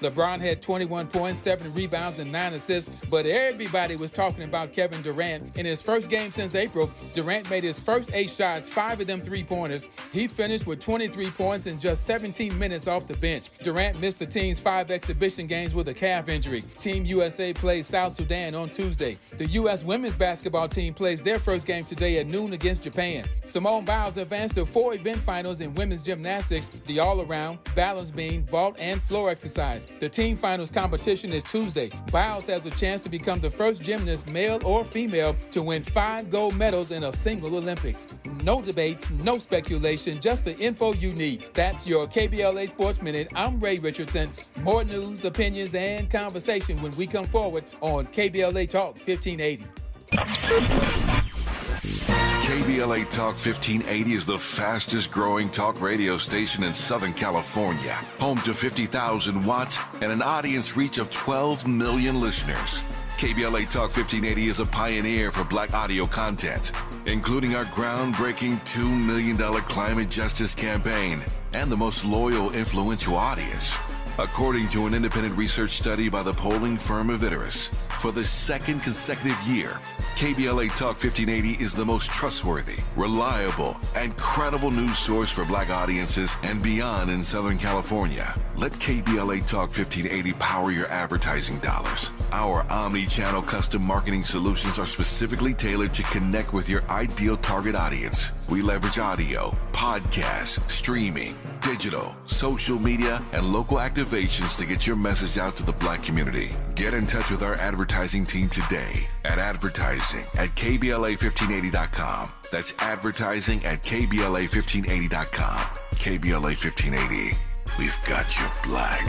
LeBron had 21 points, 7 rebounds, and 9 assists, but everybody was talking about Kevin Durant. In his first game since April, Durant made his first 8 shots, 5 of them three-pointers. He finished with 23 points in just 17 minutes off the bench. Durant missed the team's 5 exhibition games with a calf injury. Team USA plays South Sudan on Tuesday. The U.S. women's basketball team plays their first game today at noon against Japan. Simone Biles advanced to 4 event finals in women's gymnastics, the all-around, balance beam, vault, and floor exercise. The team finals competition is Tuesday. Biles has a chance to become the first gymnast, male or female, to win 5 gold medals in a single Olympics. No debates, no speculation, just the info you need. That's your KBLA Sports Minute. I'm Ray Richardson. More news, opinions, and conversation when we come forward on KBLA Talk 1580. KBLA Talk 1580 is the fastest growing talk radio station in Southern California. Home to 50,000 watts and an audience reach of 12 million listeners. KBLA Talk 1580 is a pioneer for Black audio content, including our groundbreaking $2 million climate justice campaign and the most loyal, influential audience. According to an independent research study by the polling firm Aviterus, for the second consecutive year, KBLA Talk 1580 is the most trustworthy, reliable, and credible news source for Black audiences and beyond in Southern California. Let KBLA Talk 1580 power your advertising dollars. Our omni-channel custom marketing solutions are specifically tailored to connect with your ideal target audience. We leverage audio, podcasts, streaming, digital, social media, and local activations to get your message out to the Black community. Get in touch with our advertising team today at advertising@KBLA1580.com. That's advertising at KBLA1580.com. KBLA 1580. We've got your Black.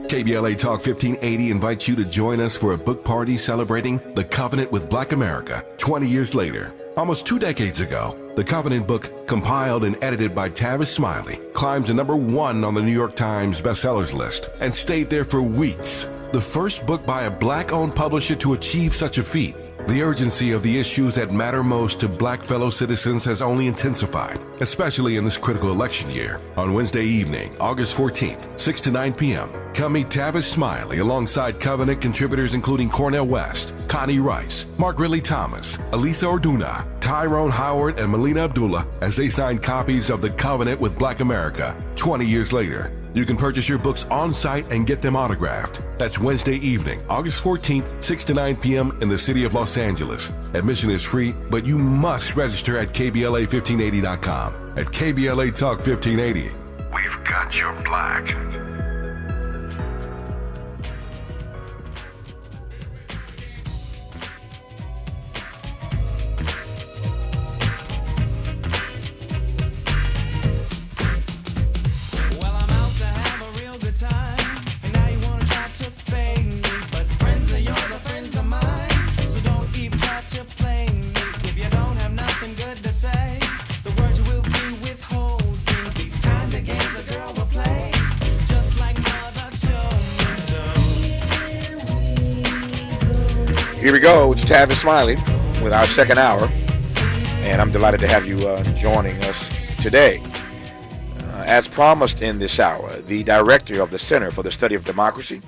KBLA Talk 1580 invites you to join us for a book party celebrating The Covenant with Black America 20 years later. Almost 2 decades ago, the Covenant book, compiled and edited by Tavis Smiley, climbed to #1 on the New York Times bestsellers list and stayed there for weeks. The first book by a Black-owned publisher to achieve such a feat. The urgency of the issues that matter most to Black fellow citizens has only intensified, especially in this critical election year. On Wednesday evening, August 14th, 6 to 9 p.m., come meet Tavis Smiley alongside Covenant contributors including Cornel West, Connie Rice, Mark Ridley Thomas, Elisa Orduna, Tyrone Howard, and Melina Abdullah as they sign copies of The Covenant with Black America 20 years later. You can purchase your books on site and get them autographed. That's Wednesday evening, August 14th, 6 to 9 p.m. in the city of Los Angeles. Admission is free, but you must register at KBLA1580.com. At KBLA Talk 1580, we've got your Black. Here we go. It's Tavis Smiley with our second hour, and I'm delighted to have you joining us today. As promised in this hour, the director of the Center for the Study of Democracy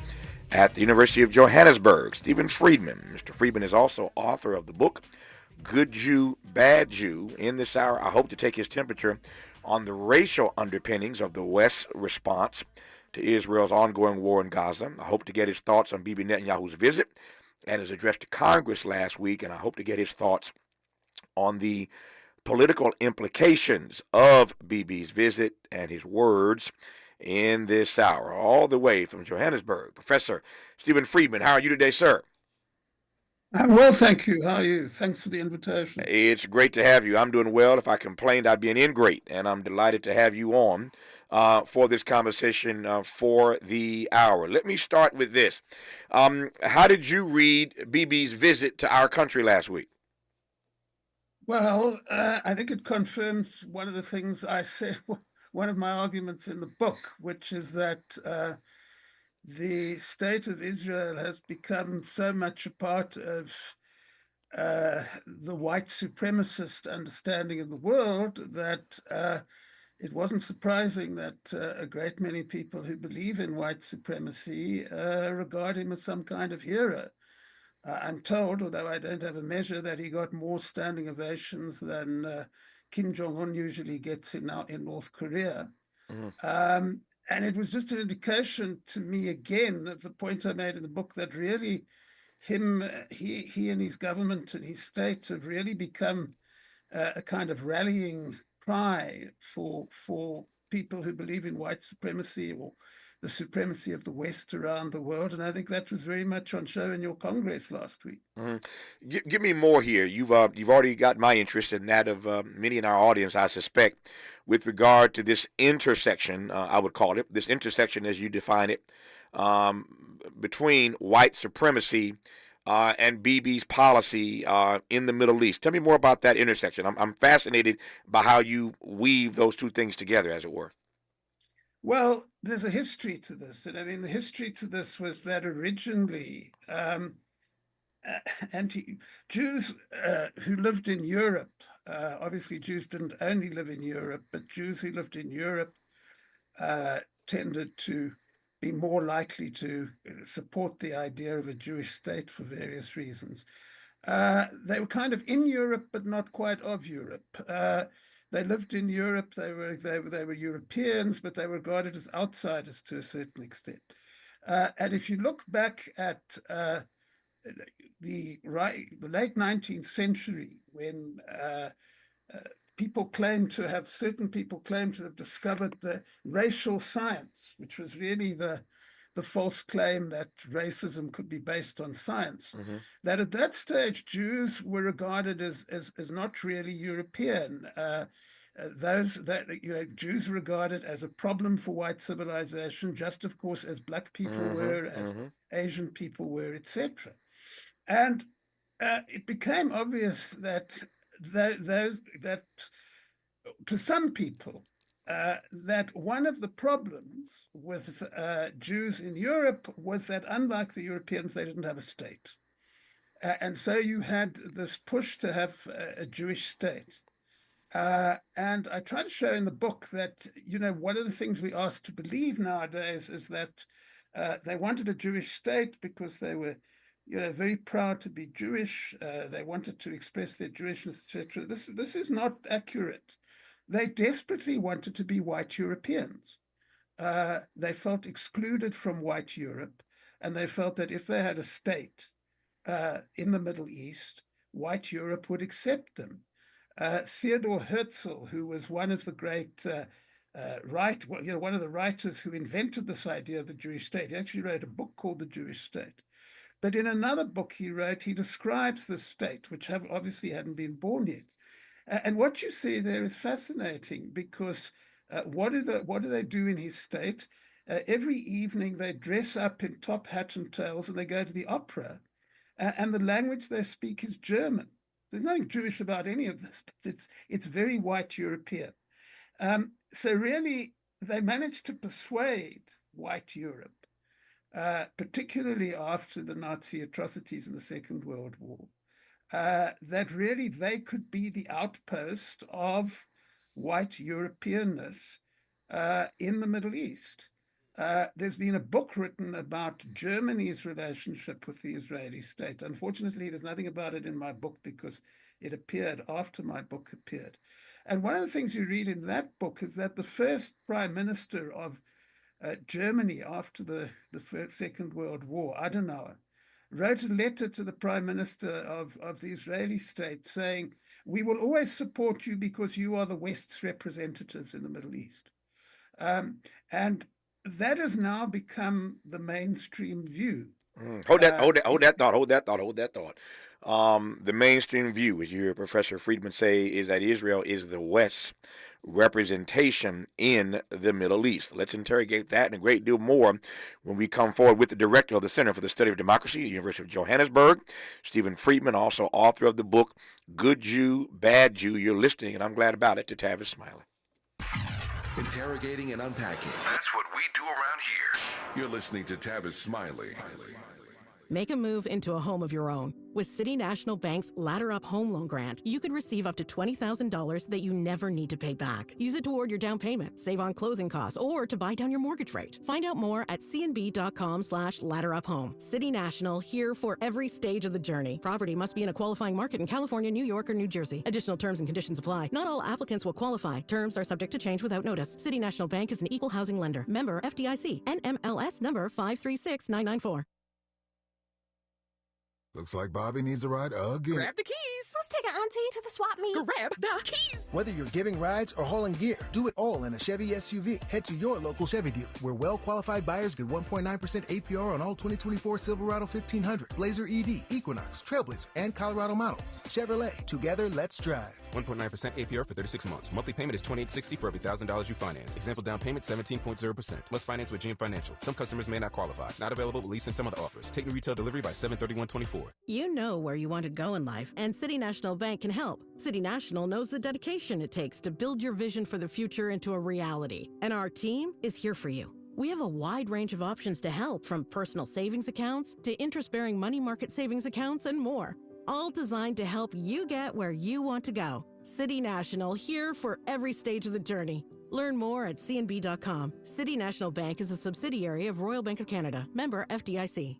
at the University of Johannesburg, Stephen Friedman. Mr. Friedman is also author of the book, Good Jew, Bad Jew. In this hour, I hope to take his temperature on the racial underpinnings of the West's response to Israel's ongoing war in Gaza. I hope to get his thoughts on Bibi Netanyahu's visit and his address to Congress last week, and I hope to get his thoughts on the political implications of Bibi's visit and his words in this hour, all the way from Johannesburg. Professor Stephen Friedman, how are you today, sir? I'm well, thank you. How are you? Thanks for the invitation. It's great to have you. I'm doing well. If I complained, I'd be an ingrate, and I'm delighted to have you on for this conversation for the hour. Let me start with this. How did you read Bibi's visit to our country last week? Well, I think it confirms one of the things I said, one of my arguments in the book, which is that the state of Israel has become so much a part of the white supremacist understanding of the world that it wasn't surprising that a great many people who believe in white supremacy regard him as some kind of hero. I'm told, although I don't have a measure, that he got more standing ovations than Kim Jong-un usually gets in North Korea. And it was just an indication to me again of the point I made in the book that really he and his government and his state have really become a kind of rallying cry for people who believe in white supremacy or the supremacy of the West around the world. And I think that was very much on show in your Congress last week. Give me more here. You've already got my interest and that of many in our audience, I suspect, with regard to this intersection, I would call it, this intersection as you define it, between white supremacy and Bibi's policy in the Middle East. Tell me more about that intersection. I'm fascinated by how you weave those two things together, as it were. Well, there's a history to this. And I mean, the history to this was that originally Jews who lived in Europe, obviously Jews didn't only live in Europe, but Jews who lived in Europe tended to be more likely to support the idea of a Jewish state for various reasons. They were kind of in Europe, but not quite of Europe. They lived in Europe. They were Europeans, but they were regarded as outsiders to a certain extent. And if you look back at the late 19th century, when certain people claim to have discovered the racial science, which was really the false claim that racism could be based on science, that at that stage Jews were regarded as not really European. Jews were regarded as a problem for white civilization, just of course as Black people were, as Asian people were, etc. And it became obvious that to some people, that one of the problems with Jews in Europe was that, unlike the Europeans, they didn't have a state. And so you had this push to have a Jewish state. And I try to show in the book that, one of the things we asked to believe nowadays is that they wanted a Jewish state because they were, very proud to be Jewish. They wanted to express their Jewishness, etc. This is not accurate. They desperately wanted to be white Europeans. They felt excluded from white Europe, and they felt that if they had a state in the Middle East, white Europe would accept them. Theodor Herzl, who was one of the great one of the writers who invented this idea of the Jewish state, he actually wrote a book called The Jewish State. But in another book he wrote, he describes the state, which obviously hadn't been born yet. And what you see there is fascinating because what do they do in his state? Every evening they dress up in top hat and tails and they go to the opera. And the language they speak is German. There's nothing Jewish about any of this, but it's very white European. So really, they managed to persuade white Europe, particularly after the Nazi atrocities in the Second World War, that really they could be the outpost of white Europeanness in the Middle East. There's been a book written about Germany's relationship with the Israeli state. Unfortunately, there's nothing about it in my book because it appeared after my book appeared. And one of the things you read in that book is that the first prime minister of Germany after the Second World War, Adenauer, wrote a letter to the prime minister of the Israeli state saying, "We will always support you because you are the West's representatives in the Middle East." And that has now become the mainstream view. Hold that thought. The mainstream view, as you hear Professor Friedman say, is that Israel is the West's representation in the Middle East. Let's interrogate that and a great deal more when we come forward with the director of the Center for the Study of Democracy at the University of Johannesburg, Stephen Friedman, also author of the book, Good Jew, Bad Jew. You're listening, and I'm glad about it, to Tavis Smiley. Interrogating and unpacking. That's what we do around here. You're listening to Tavis Smiley. Make a move into a home of your own. With City National Bank's Ladder Up Home Loan Grant, you could receive up to $20,000 that you never need to pay back. Use it toward your down payment, save on closing costs, or to buy down your mortgage rate. Find out more at cnb.com/ladderuphome. City National, here for every stage of the journey. Property must be in a qualifying market in California, New York, or New Jersey. Additional terms and conditions apply. Not all applicants will qualify. Terms are subject to change without notice. City National Bank is an equal housing lender. Member FDIC. NMLS number 536994. Looks like Bobby needs a ride again. Grab the keys. Let's take our auntie to the swap meet. Grab the keys. Whether you're giving rides or hauling gear, do it all in a Chevy SUV. Head to your local Chevy dealer, where well-qualified buyers get 1.9% APR on all 2024 Silverado 1500, Blazer EV, Equinox, Trailblazer, and Colorado models. Chevrolet, together, let's drive. 1.9% APR for 36 months. Monthly payment is $28.60 for every $1,000 you finance. Example down payment 17.0%. Must finance with GM Financial. Some customers may not qualify. Not available with lease and some other offers. Take the retail delivery by 7/31/24. You know where you want to go in life, and City National Bank can help. City National knows the dedication it takes to build your vision for the future into a reality. And our team is here for you. We have a wide range of options to help, from personal savings accounts to interest-bearing money market savings accounts and more. All designed to help you get where you want to go. City National, here for every stage of the journey. Learn more at cnb.com. City National Bank is a subsidiary of Royal Bank of Canada. Member FDIC.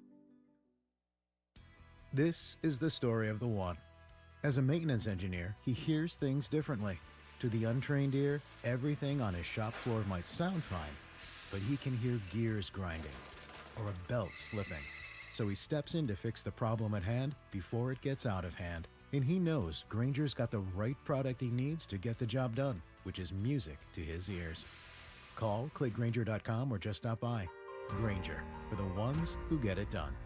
This is the story of the one. As a maintenance engineer, he hears things differently. To the untrained ear, everything on his shop floor might sound fine, but he can hear gears grinding or a belt slipping. So he steps in to fix the problem at hand before it gets out of hand. And he knows Grainger's got the right product he needs to get the job done, which is music to his ears. Call, click Grainger.com, or just stop by. Grainger, for the ones who get it done.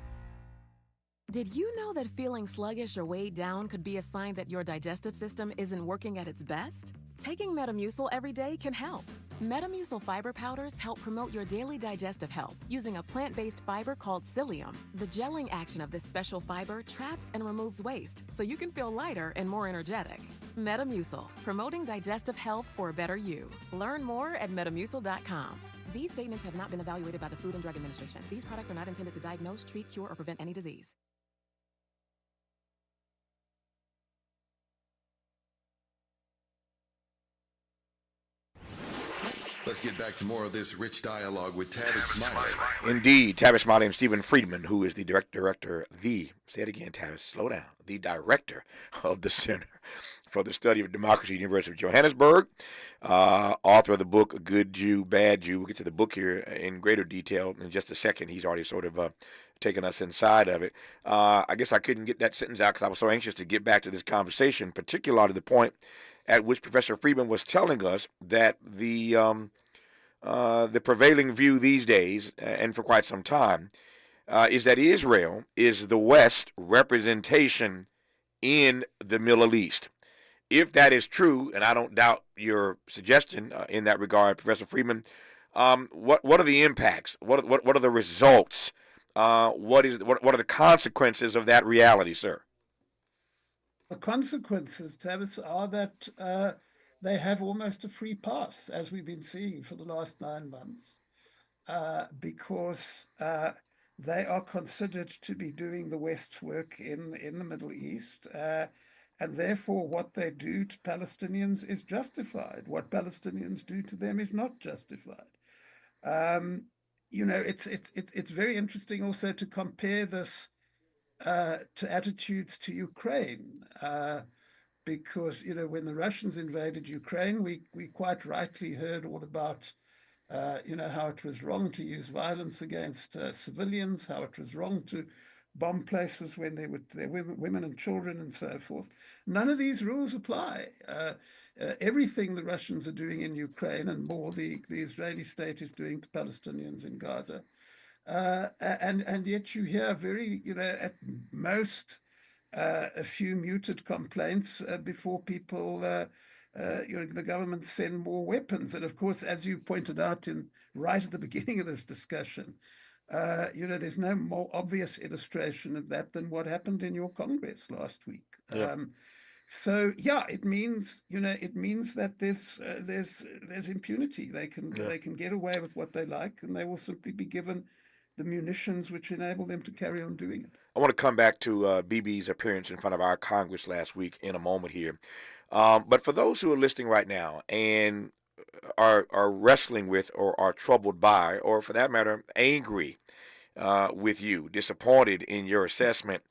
Did you know that feeling sluggish or weighed down could be a sign that your digestive system isn't working at its best? Taking Metamucil every day can help. Metamucil fiber powders help promote your daily digestive health using a plant-based fiber called psyllium. The gelling action of this special fiber traps and removes waste, so you can feel lighter and more energetic. Metamucil, promoting digestive health for a better you. Learn more at metamucil.com. These statements have not been evaluated by the Food and Drug Administration. These products are not intended to diagnose, treat, cure, or prevent any disease. Let's get back to more of this rich dialogue with Tavis Smiley. Indeed, Tavis Smiley and Stephen Friedman, who is the say it again, Tavis, slow down, the director of the Center for the Study of Democracy, University of Johannesburg, author of the book, Good Jew, Bad Jew. We'll get to the book here in greater detail in just a second. He's already sort of taken us inside of it. I guess I couldn't get that sentence out because I was so anxious to get back to this conversation, particularly to the point at which Professor Friedman was telling us that the prevailing view these days, and for quite some time, is that Israel is the West representation in the Middle East. If that is true, and I don't doubt your suggestion in that regard, Professor Friedman, what are the impacts? What are the results? What are the consequences of that reality, sir? The consequences, Tavis, are that they have almost a free pass, as we've been seeing for the last 9 months, because they are considered to be doing the West's work in the Middle East, and therefore what they do to Palestinians is justified. What Palestinians do to them is not justified. It's very interesting also to compare this to attitudes to Ukraine. Because, when the Russians invaded Ukraine, we quite rightly heard all about, how it was wrong to use violence against civilians, how it was wrong to bomb places when there were women and children and so forth. None of these rules apply. Everything the Russians are doing in Ukraine and more the Israeli state is doing to Palestinians in Gaza. And yet you hear very, at most, a few muted complaints before people, the government send more weapons. And of course, as you pointed out right at the beginning of this discussion, there's no more obvious illustration of that than what happened in your Congress last week. Yeah. It means that there's impunity. They can get away with what they like, and they will simply be given the munitions which enable them to carry on doing it. I want to come back to BB's appearance in front of our Congress last week in a moment here. But for those who are listening right now and are wrestling with or are troubled by, or for that matter, angry with you, disappointed in your assessment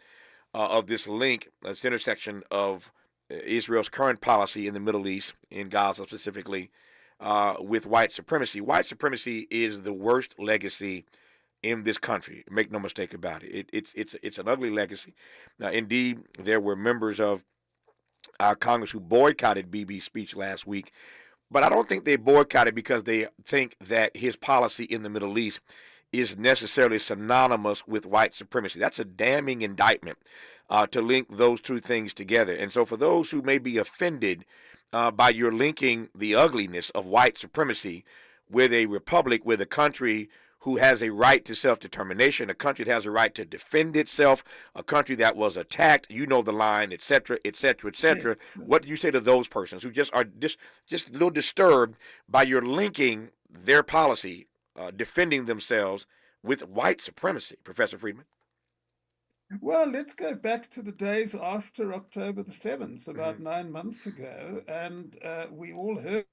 of this link, this intersection of Israel's current policy in the Middle East, in Gaza specifically, with white supremacy. White supremacy is the worst legacy in this country. Make no mistake about it. It's an ugly legacy. Indeed, there were members of our Congress who boycotted BB's speech last week, but I don't think they boycotted because they think that his policy in the Middle East is necessarily synonymous with white supremacy. That's a damning indictment to link those two things together. And so for those who may be offended by your linking the ugliness of white supremacy with a republic, with a country who has a right to self-determination, a country that has a right to defend itself, a country that was attacked, you know the line, et cetera, et cetera, et cetera. Yeah. What do you say to those persons who just are just a little disturbed by your linking their policy, defending themselves, with white supremacy, Professor Friedman? Well, let's go back to the days after October the 7th, about 9 months ago, and we all heard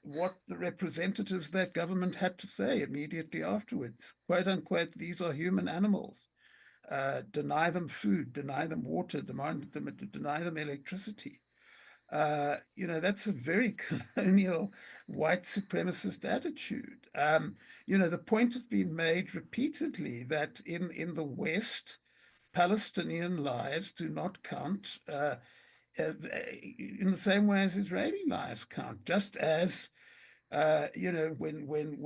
what the representatives of that government had to say immediately afterwards. Quote unquote, these are human animals. Deny them food, deny them water, deny them electricity. That's a very colonial white supremacist attitude. The point has been made repeatedly that in the West, Palestinian lives do not count in the same way as Israeli lives count, just as when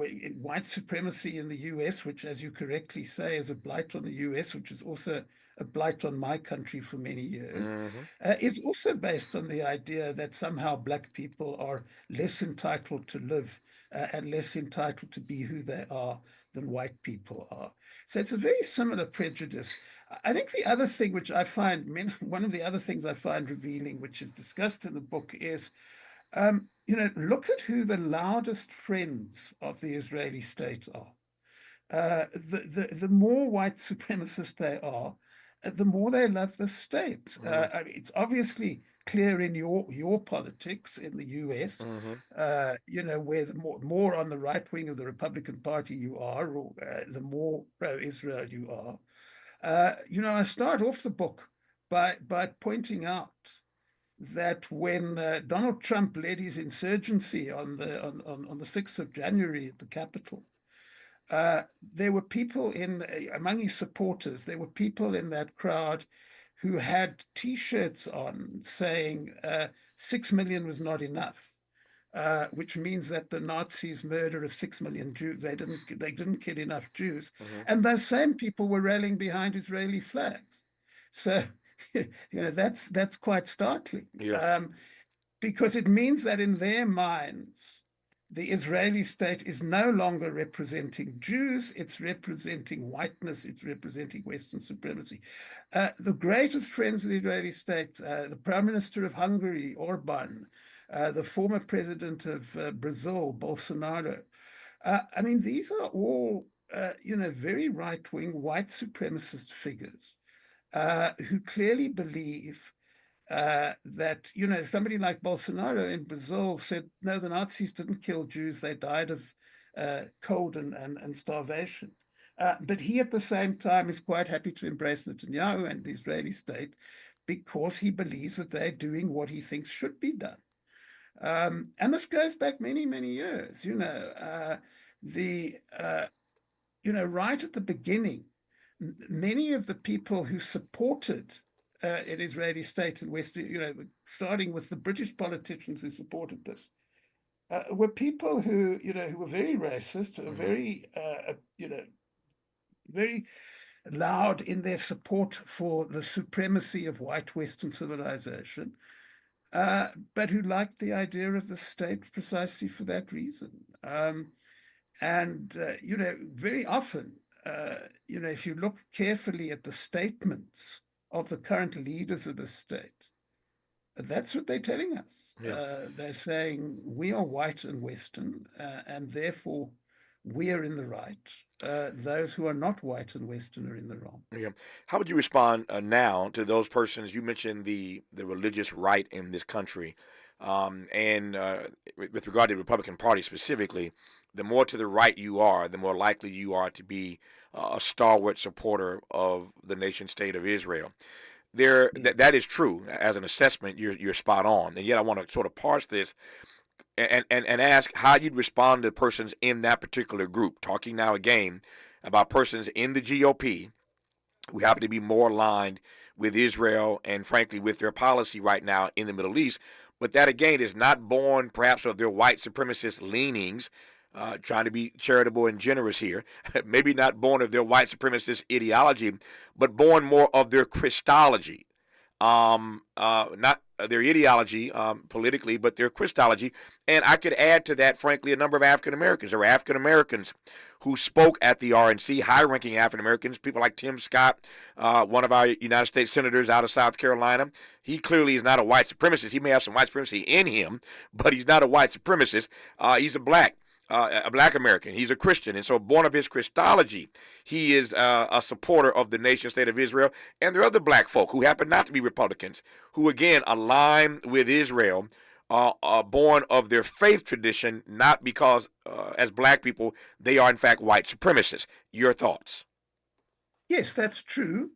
white supremacy in the US, which, as you correctly say, is a blight on the US, which is also a blight on my country for many years, is also based on the idea that somehow black people are less entitled to live and less entitled to be who they are than white people are. So it's a very similar prejudice. I think the other thing which I find, one of the other things I find revealing, which is discussed in the book, is look at who the loudest friends of the Israeli state are. The more white supremacist they are, the more they love the state. It's obviously clear in your politics in the US, where the more on the right wing of the Republican Party you are, or the more pro-Israel you are. I start off the book by pointing out that when Donald Trump led his insurgency on the 6th of January at the Capitol, there were people among his supporters, there were people in that crowd who had T-shirts on saying 6 million was not enough, which means that the Nazis' murder of 6 million Jews, they didn't kill enough Jews. And those same people were rallying behind Israeli flags. So, that's quite startling, because it means that in their minds, the Israeli state is no longer representing Jews, it's representing whiteness, it's representing Western supremacy. The greatest friends of the Israeli state, the Prime Minister of Hungary, Orban, the former president of Brazil, Bolsonaro, these are all, very right-wing white supremacist figures who clearly believe that, somebody like Bolsonaro in Brazil said, no, the Nazis didn't kill Jews, they died of cold and starvation. But he, at the same time, is quite happy to embrace Netanyahu and the Israeli state because he believes that they're doing what he thinks should be done. And this goes back many, many years. Right at the beginning, many of the people who supported an Israeli state in West, starting with the British politicians who supported this, were people who were very racist, very, very loud in their support for the supremacy of white Western civilization, but who liked the idea of the state precisely for that reason. Very often, if you look carefully at the statements of the current leaders of the state, that's what they're telling us. They're saying we are white and Western, and therefore we are in the right. Those who are not white and Western are in the wrong. Yeah. How would you respond now to those persons? You mentioned the religious right in this country, and with regard to the Republican Party specifically, the more to the right you are, the more likely you are to be a stalwart supporter of the nation state of Israel. That is true as an assessment. You're spot on, and yet I want to sort of parse this and ask how you'd respond to persons in that particular group. Talking now again about persons in the GOP who happen to be more aligned with Israel and, frankly, with their policy right now in the Middle East. But that, again, is not born perhaps of their white supremacist leanings, trying to be charitable and generous here, maybe not born of their white supremacist ideology, but born more of their Christology. Not their ideology politically, but their Christology. And I could add to that, frankly, a number of African Americans. There were African Americans who spoke at the RNC, high-ranking African Americans, people like Tim Scott, one of our United States senators out of South Carolina. He clearly is not a white supremacist. He may have some white supremacy in him, but he's not a white supremacist. He's a black American. He's a Christian. And so born of his Christology, he is a supporter of the nation state of Israel. And there are other black folk who happen not to be Republicans, who, again, align with Israel, born of their faith tradition, not because, as black people, they are, in fact, white supremacists. Your thoughts? Yes, that's true.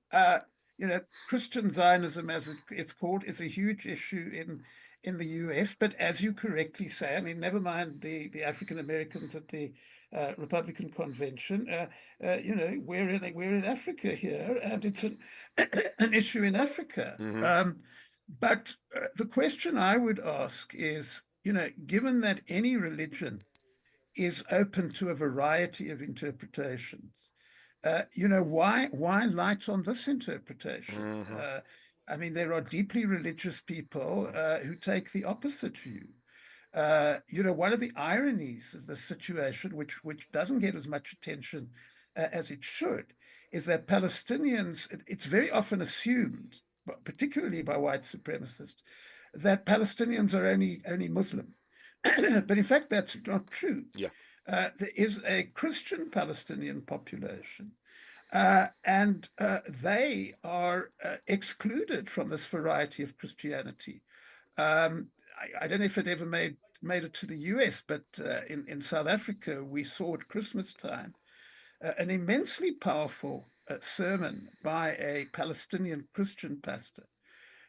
Christian Zionism, as it's called, is a huge issue in the US. But as you correctly say, I mean, never mind the African Americans at the Republican convention. We're in Africa here, and it's an issue in Africa. Mm-hmm. But the question I would ask is, given that any religion is open to a variety of interpretations, why light on this interpretation? Mm-hmm. I mean, there are deeply religious people who take the opposite view. One of the ironies of the situation, which doesn't get as much attention as it should, is that Palestinians, it's very often assumed, particularly by white supremacists, that Palestinians are only Muslim. But in fact, that's not true. Yeah. There is a Christian Palestinian population, and they are excluded from this variety of Christianity. I don't know if it ever made it to the US, but in South Africa, we saw at Christmas time an immensely powerful sermon by a Palestinian Christian pastor.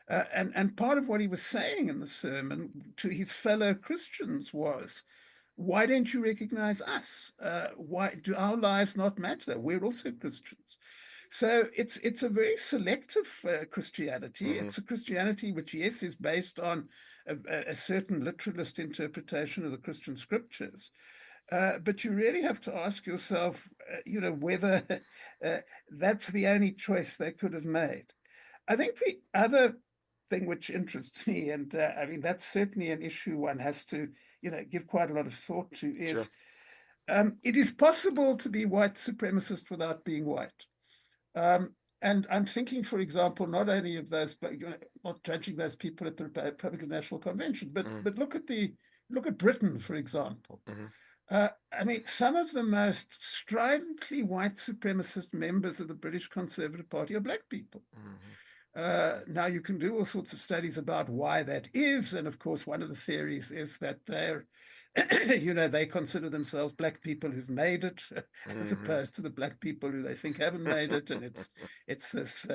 And part of what he was saying in the sermon to his fellow Christians was, why don't you recognize us? Why do our lives not matter? We're also Christians. So it's a very selective Christianity. Mm-hmm. It's a Christianity which, yes, is based on a certain literalist interpretation of the Christian scriptures. But you really have to ask yourself, whether that's the only choice they could have made. I think the other thing which interests me, and I mean, that's certainly an issue one has to, give quite a lot of thought to, is it is possible to be white supremacist without being white. And I'm thinking, for example, not only of those, but not judging those people at the Republican National Convention, but look at Britain, for example. Mm-hmm. I mean, some of the most stridently white supremacist members of the British Conservative Party are black people. Mm-hmm. Now, you can do all sorts of studies about why that is. And of course, one of the theories is that they're, they consider themselves black people who've made it, as opposed to the black people who they think haven't made it. And it's this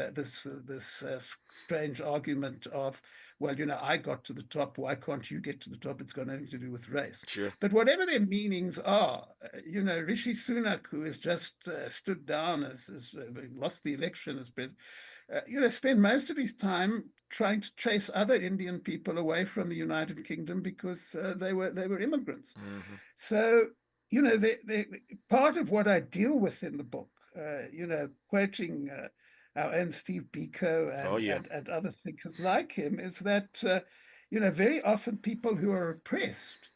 strange argument of, well, I got to the top. Why can't you get to the top? It's got nothing to do with race. Sure. But whatever their meanings are, Rishi Sunak, who has just stood down as lost the election as president, spent most of his time trying to chase other Indian people away from the United Kingdom because they were immigrants. Mm-hmm. So, part of what I deal with in the book, quoting our own Steve Biko and other thinkers like him, is that, very often people who are oppressed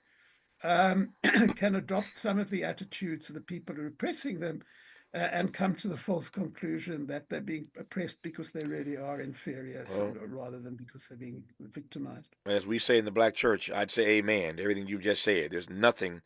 can adopt some of the attitudes of the people who are oppressing them, and come to the false conclusion that they're being oppressed because they really are inferior, rather than because they're being victimized. As we say in the black church, I'd say amen to everything you just said. There's nothing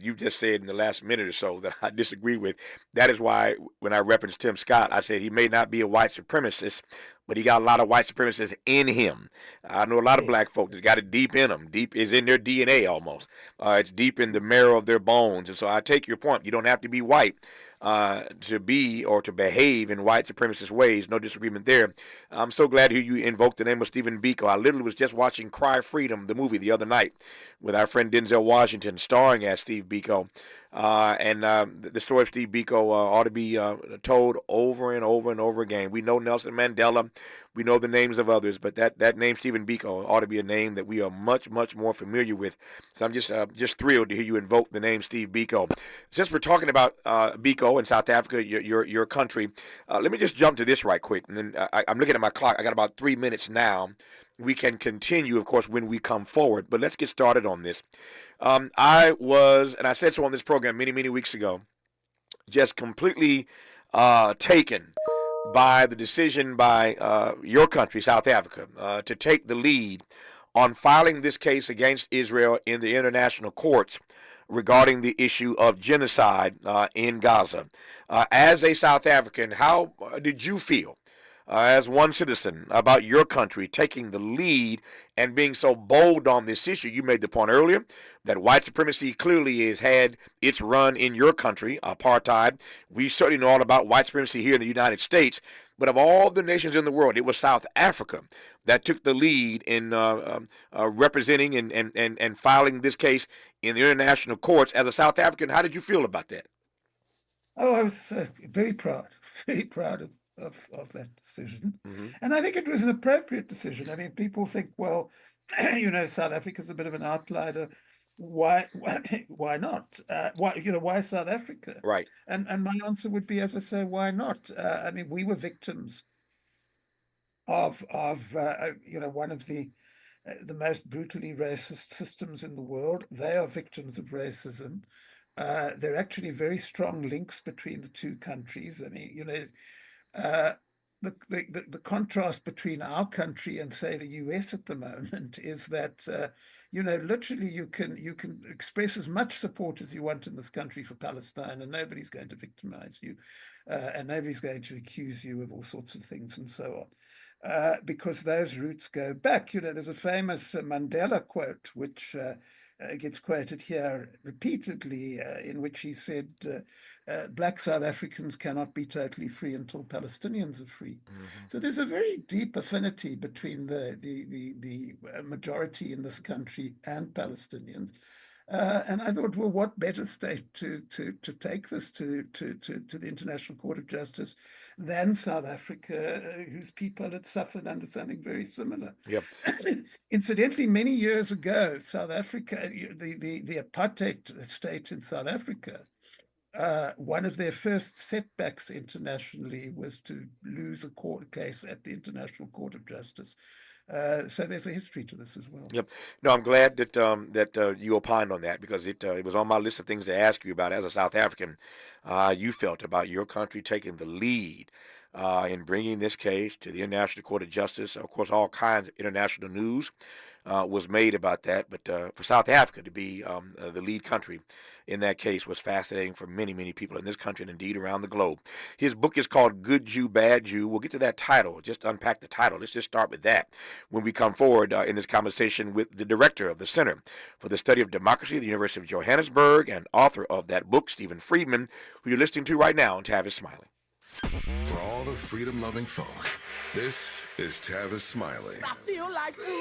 you just said in the last minute or so that I disagree with. That is why when I referenced Tim Scott, I said he may not be a white supremacist, but he got a lot of white supremacists in him. I know a lot of black folk that got it deep in them. Deep is in their DNA almost. It's deep in the marrow of their bones. And so I take your point. You don't have to be white to be or to behave in white supremacist ways. No disagreement there. I'm so glad to hear you invoke the name of Stephen Biko. I literally was just watching Cry Freedom, the movie, the other night with our friend Denzel Washington starring as Steve Biko. The story of Steve Biko ought to be told over and over and over again. We know Nelson Mandela. We know the names of others, but that name, Stephen Biko, ought to be a name that we are much, much more familiar with. So I'm just thrilled to hear you invoke the name Steve Biko. Since we're talking about Biko in South Africa, your country, let me just jump to this right quick. And then I'm looking at my clock. I got about 3 minutes now. We can continue, of course, when we come forward. But let's get started on this. I said so on this program many, many weeks ago, just completely taken by the decision by your country, South Africa, to take the lead on filing this case against Israel in the international courts regarding the issue of genocide in Gaza. As a South African, how did you feel as one citizen about your country taking the lead and being so bold on this issue? You made the point earlier that white supremacy clearly has had its run in your country, apartheid. We certainly know all about white supremacy here in the United States, but of all the nations in the world, it was South Africa that took the lead in representing and filing this case in the international courts. As a South African, how did you feel about that? Oh, I was very proud of that decision. Mm-hmm. And I think it was an appropriate decision. I mean, people think, well, South Africa's a bit of an outlier. Why not? Why South Africa? Right. And my answer would be, as I say, why not? I mean, we were victims of one of the most brutally racist systems in the world. They are victims of racism. There are actually very strong links between the two countries. I mean, the contrast between our country and, say, the US at the moment is that literally you can express as much support as you want in this country for Palestine, and nobody's going to victimize you, and nobody's going to accuse you of all sorts of things and so on, because those roots go back. There's a famous Mandela quote which gets quoted here repeatedly, in which he said, black South Africans cannot be totally free until Palestinians are free. Mm-hmm. So there's a very deep affinity between the majority in this country and Palestinians. And I thought, well, what better state to take this to the International Court of Justice than South Africa, whose people had suffered under something very similar. Yep. Incidentally, many years ago, South Africa, the apartheid state in South Africa, one of their first setbacks internationally was to lose a court case at the International Court of Justice. So there's a history to this as well. Yep. No, I'm glad that you opined on that, because it was on my list of things to ask you about as a South African. You felt about your country taking the lead in bringing this case to the International Court of Justice. Of course, all kinds of international news was made about that, but for South Africa to be the lead country in that case was fascinating for many, many people in this country and indeed around the globe. His book is called Good Jew, Bad Jew. We'll get to that title, just unpack the title. Let's just start with that when we come forward in this conversation with the director of the Center for the Study of Democracy at the University of Johannesburg and author of that book, Stephen Friedman, who you're listening to right now on Tavis Smiley. For all the freedom-loving folk, this is Tavis Smiley. I feel like freedom.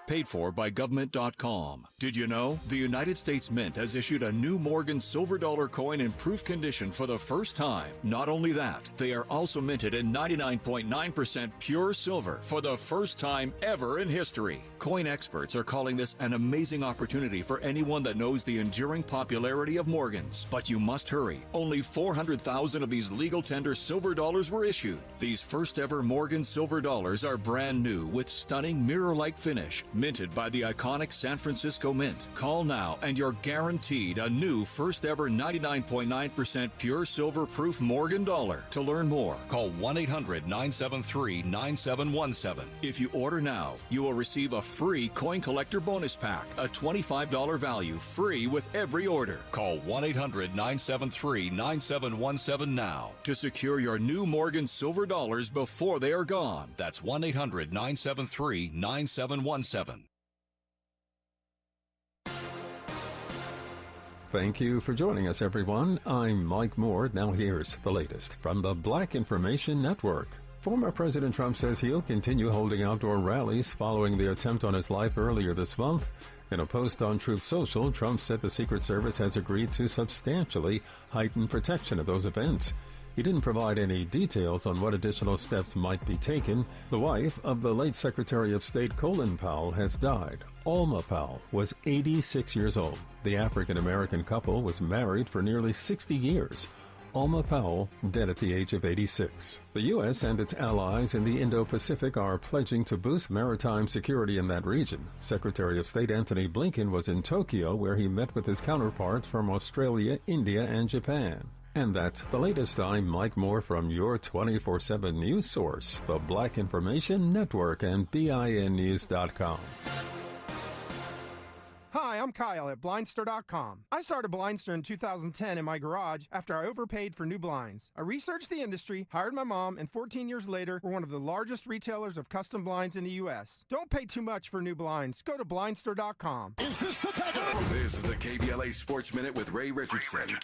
Paid for by government.com. Did you know the United States Mint has issued a new Morgan silver dollar coin in proof condition for the first time? Not only that, they are also minted in 99.9% pure silver for the first time ever in history. Coin experts are calling this an amazing opportunity for anyone that knows the enduring popularity of Morgans. But you must hurry. Only 400,000 of these legal tender silver dollars were issued. These first ever Morgan silver dollars are brand new with stunning mirror-like finish, Minted by the iconic San Francisco Mint. Call now and you're guaranteed a new first ever 99.9% pure silver proof Morgan dollar. To learn more, call 1-800-973-9717. If you order now, you will receive a free coin collector bonus pack, a $25 value, free with every order. Call 1-800-973-9717 now to secure your new Morgan silver dollars before they are gone. That's 1-800-973-9717. Thank you for joining us, everyone. I'm Mike Moore. Now here's the latest from the Black Information Network. Former President Trump says he'll continue holding outdoor rallies following the attempt on his life earlier this month. In a post on Truth Social, Trump said the Secret Service has agreed to substantially heighten protection of those events. He didn't provide any details on what additional steps might be taken. The wife of the late Secretary of State Colin Powell has died. Alma Powell was 86 years old. The African-American couple was married for nearly 60 years. Alma Powell dead at the age of 86. The U.S. and its allies in the Indo-Pacific are pledging to boost maritime security in that region. Secretary of State Antony Blinken was in Tokyo, where he met with his counterparts from Australia, India, and Japan. And that's the latest. I'm Mike Moore from your 24/7 news source, the Black Information Network, and BINnews.com. Hi, I'm Kyle at Blindster.com. I started Blindster in 2010 in my garage after I overpaid for new blinds. I researched the industry, hired my mom, and 14 years later, we're one of the largest retailers of custom blinds in the U.S. Don't pay too much for new blinds. Go to Blindster.com. Is this the time? This is the KBLA Sports Minute with Ray Richardson.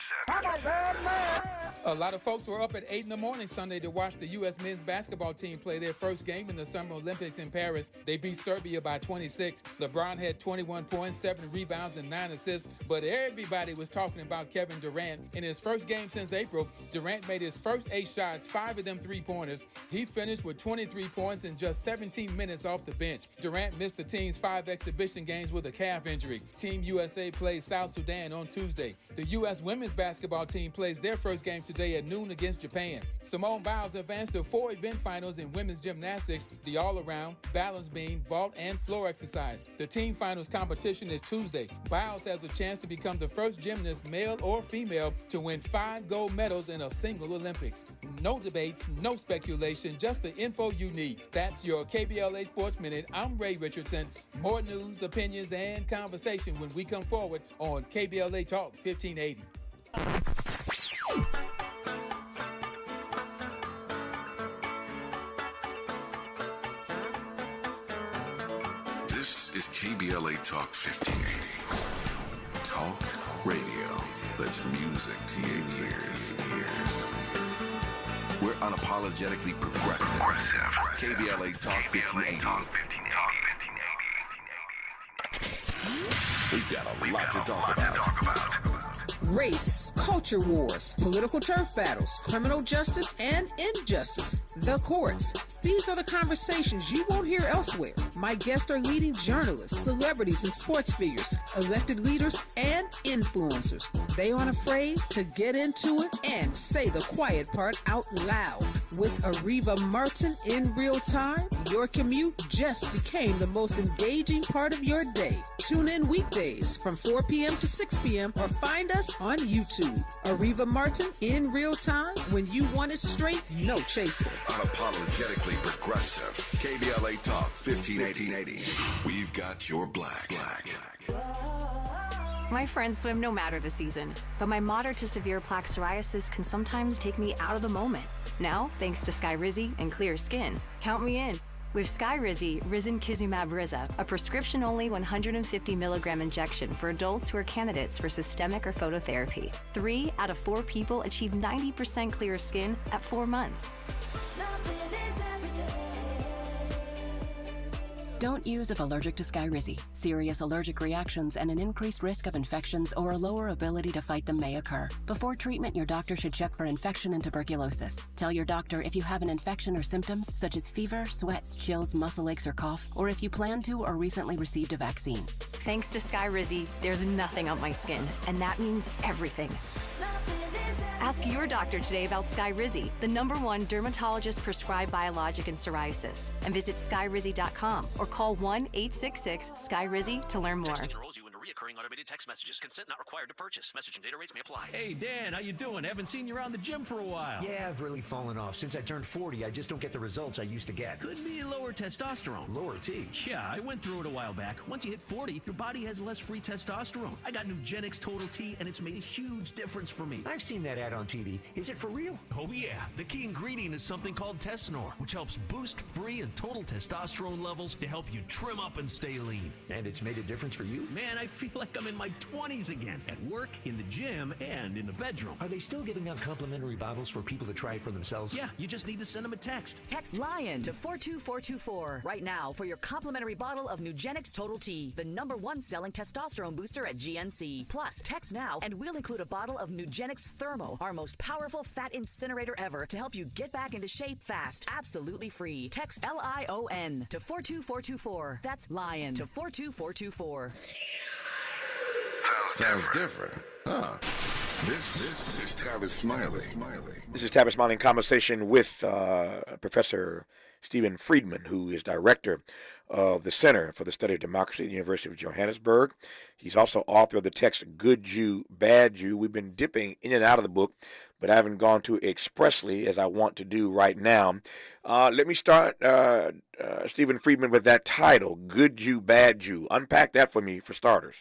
A lot of folks were up at 8 in the morning Sunday to watch the U.S. men's basketball team play their first game in the Summer Olympics in Paris. They beat Serbia by 26. LeBron had 21 points, 7 rebounds, and 9 assists. But everybody was talking about Kevin Durant. In his first game since April, Durant made his first 8 shots, 5 of them three-pointers. He finished with 23 points in just 17 minutes off the bench. Durant missed the team's 5 exhibition games with a calf injury. Team USA plays South Sudan on Tuesday. The U.S. women's basketball team plays their first game today at noon against Japan. Simone Biles advanced to 4 event finals in women's gymnastics, the all-around, balance beam, vault, and floor exercise. The team finals competition is Tuesday. Biles has a chance to become the first gymnast, male or female, to win 5 gold medals in a single Olympics. No debates, no speculation, just the info you need. That's your KBLA Sports Minute. I'm Ray Richardson. More news, opinions, and conversation when we come forward on KBLA Talk 1580. This is KBLA Talk 1580. Talk radio that's music to your ears. We're unapologetically progressive. KBLA Talk 1580. We've got a lot to talk about. Race, culture wars, political turf battles, criminal justice and injustice, the courts. These are the conversations you won't hear elsewhere. My guests are leading journalists, celebrities, and sports figures, elected leaders, and influencers. They aren't afraid to get into it and say the quiet part out loud. With Ariva Martin in real time, your commute just became the most engaging part of your day. Tune in weekdays from 4 p.m. to 6 p.m. or find us on YouTube. Ariva Martin in real time, when you want it straight, no chaser. Unapologetically progressive. KBLA Talk 1580. We've got your black. My friends swim no matter the season, but my moderate to severe plaque psoriasis can sometimes take me out of the moment. Now, thanks to Skyrizi and clear skin, count me in. With Skyrizi, Risankizumab Riza, a prescription-only 150 milligram injection for adults who are candidates for systemic or phototherapy. 3 out of 4 people achieve 90% clear skin at 4 months. Don't use if allergic to Skyrizi. Serious allergic reactions and an increased risk of infections or a lower ability to fight them may occur. Before treatment, your doctor should check for infection and tuberculosis. Tell your doctor if you have an infection or symptoms such as fever, sweats, chills, muscle aches, or cough, or if you plan to or recently received a vaccine. Thanks to Skyrizi, there's nothing on my skin, and that means everything. Ask your doctor today about Skyrizi, the #1 dermatologist-prescribed biologic in psoriasis, and visit skyrizi.com or call 1-866-SKYRIZI to learn more. Texting enrolls you into recurring automated text messages. Consent not required to purchase. Message and data rates may apply. Hey, Dan, how you doing? Haven't seen you around the gym for a while. Yeah, I've really fallen off. Since I turned 40, I just don't get the results I used to get. Could be lower testosterone. Lower T? Yeah, I went through it a while back. Once you hit 40, your body has less free testosterone. I got Nugenix Total T, and it's made a huge difference for me. I've seen that ad on TV. Is it for real? Oh, yeah. The key ingredient is something called Tesnor, which helps boost free and total testosterone levels to help you trim up and stay lean. And it's made a difference for you? Man, I feel like I'm in my 20s again, at work, in the gym, and in the bedroom. Are they still giving out complimentary bottles for people to try it for themselves? Yeah, you just need to send them a text. Text LION to 42424 right now for your complimentary bottle of Nugenix Total T, the #1 selling testosterone booster at GNC. Plus, text now and we'll include a bottle of Nugenix Thermo, our most powerful fat incinerator ever, to help you get back into shape fast, absolutely free. Text LION to 42424. That's LION to 42424. Sounds different, huh? This is Tavis Smiley. This is Tavis Smiley in conversation with Professor Stephen Friedman, who is director of the Center for the Study of Democracy at the University of Johannesburg. He's also author of the text Good Jew, Bad Jew. We've been dipping in and out of the book, but I haven't gone to expressly as I want to do right now. Let me start, Stephen Friedman, with that title, Good Jew, Bad Jew. Unpack that for me, for starters.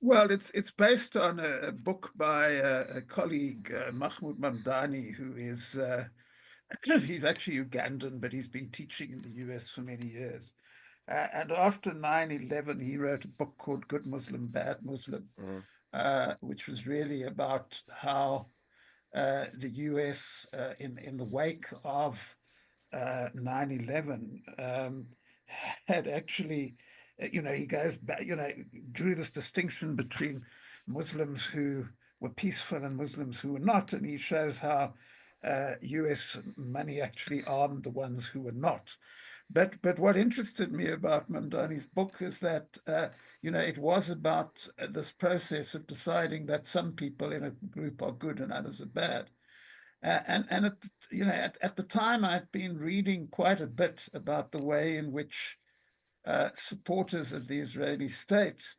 Well, it's based on a book by a colleague, Mahmoud Mamdani, who is he's actually Ugandan, but he's been teaching in the US for many years. And after 9/11, he wrote a book called Good Muslim, Bad Muslim, which was really about how the US, in the wake of 9/11, had actually, he goes back, drew this distinction between Muslims who were peaceful and Muslims who were not. And he shows how US money actually armed the ones who were not. But what interested me about Mamdani's book is that, it was about this process of deciding that some people in a group are good and others are bad. And at the time, I'd been reading quite a bit about the way in which supporters of the Israeli state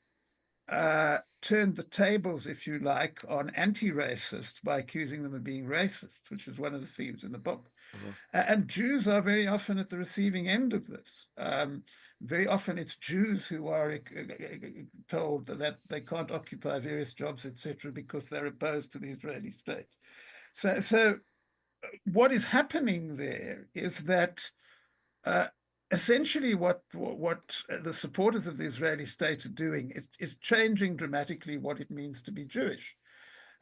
turned the tables, if you like, on anti-racists by accusing them of being racist, which is one of the themes in the book. And Jews are very often at the receiving end of this. Very often it's Jews who are told that they can't occupy various jobs, etc., because they're opposed to the Israeli state. So what is happening there is that essentially what the supporters of the Israeli state are doing is changing dramatically what it means to be Jewish.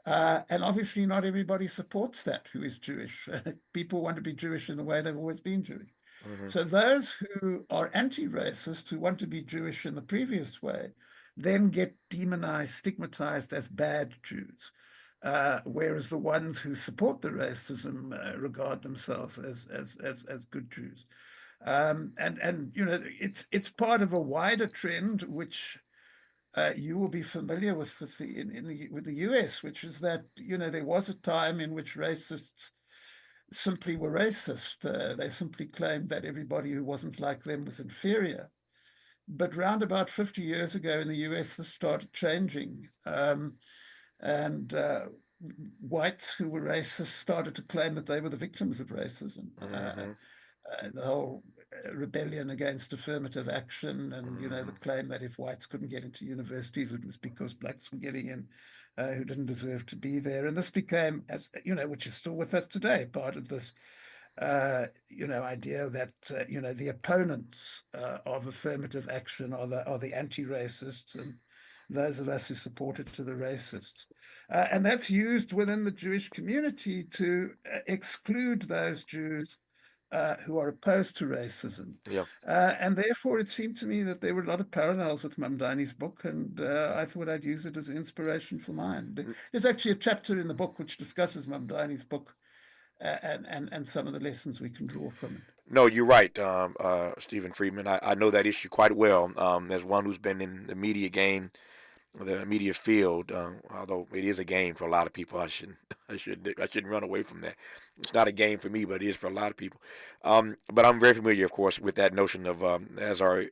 And obviously not everybody supports that who is Jewish. People want to be Jewish in the way they've always been Jewish. So those who are anti-racist, who want to be Jewish in the previous way, then get demonized, stigmatized as bad Jews. Whereas the ones who support the racism regard themselves as good Jews. It's part of a wider trend which you will be familiar with the US, which is that there was a time in which racists simply were racist. They simply claimed that everybody who wasn't like them was inferior. But round about 50 years ago in the US, this started changing, and whites who were racist started to claim that they were the victims of racism. The whole rebellion against affirmative action, and the claim that if whites couldn't get into universities, it was because blacks were getting in who didn't deserve to be there. And this became, which is still with us today, part of this idea that the opponents of affirmative action are the anti-racists, and those of us who support it to the racists. And that's used within the Jewish community to exclude those Jews who are opposed to racism. Yeah. And therefore, it seemed to me that there were a lot of parallels with Mamdani's book, and I thought I'd use it as inspiration for mine. There's actually a chapter in the book which discusses Mamdani's book and some of the lessons we can draw from it. No, you're right, Stephen Friedman. I know that issue quite well. As one who's been in the media game the media field. Although it is a game for a lot of people, I shouldn't run away from that. It's not a game for me, but it is for a lot of people. But I'm very familiar, of course, with that notion of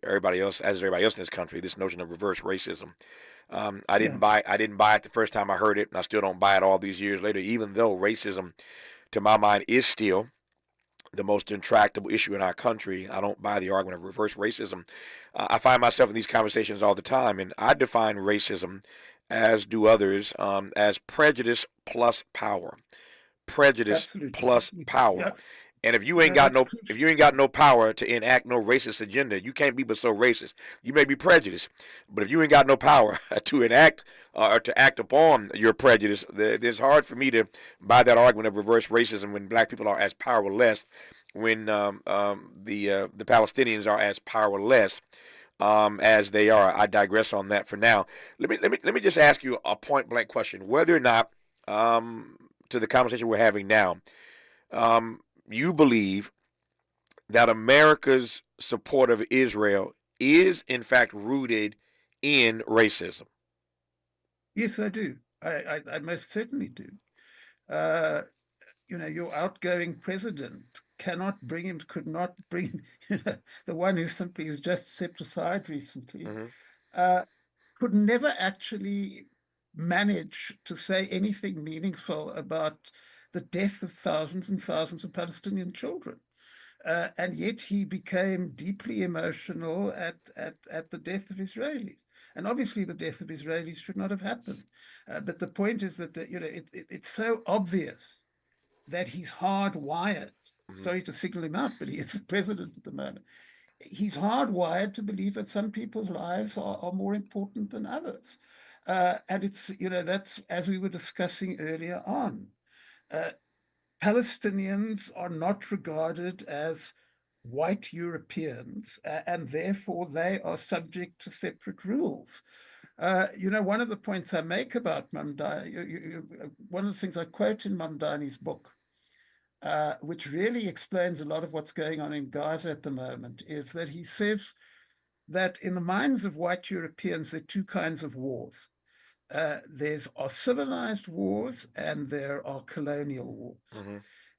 everybody else in this country, this notion of reverse racism. I didn't buy it the first time I heard it, and I still don't buy it all these years later. Even though racism, to my mind, is still the most intractable issue in our country, I don't buy the argument of reverse racism. I find myself in these conversations all the time, and I define racism, as do others, as prejudice plus power. Prejudice Absolutely. plus power. Yep. And if you ain't got no power to enact no racist agenda, you can't be but so racist. You may be prejudiced, but if you ain't got no power to enact or to act upon your prejudice, it's hard for me to buy that argument of reverse racism when black people are as powerless, when the Palestinians are as powerless as they are. I digress on that for now. Let me just ask you a point blank question: whether or not, to the conversation we're having now, you believe that America's support of Israel is in fact rooted in racism? Yes, I do. I most certainly do. Your outgoing president could not bring, the one who simply was just stepped aside recently, could never actually manage to say anything meaningful about the death of thousands and thousands of Palestinian children. And yet he became deeply emotional at the death of Israelis. And obviously the death of Israelis should not have happened. But the point is that it's so obvious that he's hardwired. Sorry to single him out, but he is the president at the moment. He's hardwired to believe that some people's lives are more important than others. And it's, that's, as we were discussing earlier on, Palestinians are not regarded as white Europeans, and therefore they are subject to separate rules. One of the points I make about Mamdani, one of the things I quote in Mamdani's book, which really explains a lot of what's going on in Gaza at the moment, is that he says that in the minds of white Europeans, there are two kinds of wars. There are civilized wars and there are colonial wars.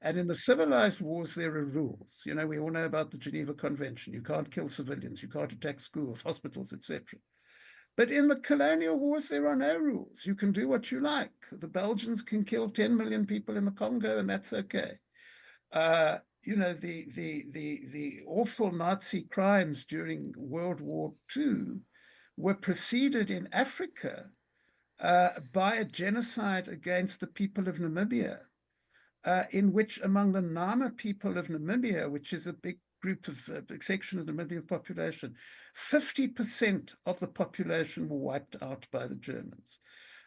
And in the civilized wars, there are rules. We all know about the Geneva Convention. You can't kill civilians, you can't attack schools, hospitals, etc. But in the colonial wars, there are no rules. You can do what you like. The Belgians can kill 10 million people in the Congo, and that's okay. The awful Nazi crimes during World War II were preceded in Africa by a genocide against the people of Namibia, in which among the Nama people of Namibia, which is a big group of section of the Namibian population, 50% of the population were wiped out by the Germans.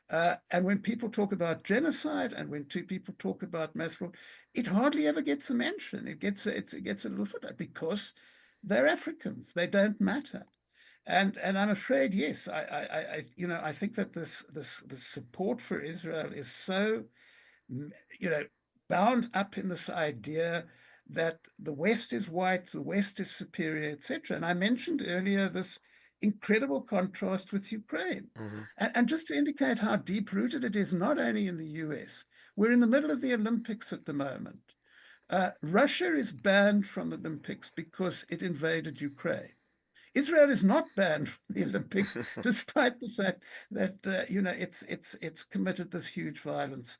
And when people talk about genocide and when two people talk about mass fraud, it hardly ever gets a mention. It gets a little footnote because they're Africans. They don't matter. And I'm afraid, yes, I think that the support for Israel is so, bound up in this idea that the West is white, the West is superior, etc. And I mentioned earlier this incredible contrast with Ukraine. And just to indicate how deep-rooted it is, not only in the US, we're in the middle of the Olympics at the moment. Russia is banned from the Olympics because it invaded Ukraine. Israel is not banned from the Olympics, despite the fact that it's committed this huge violence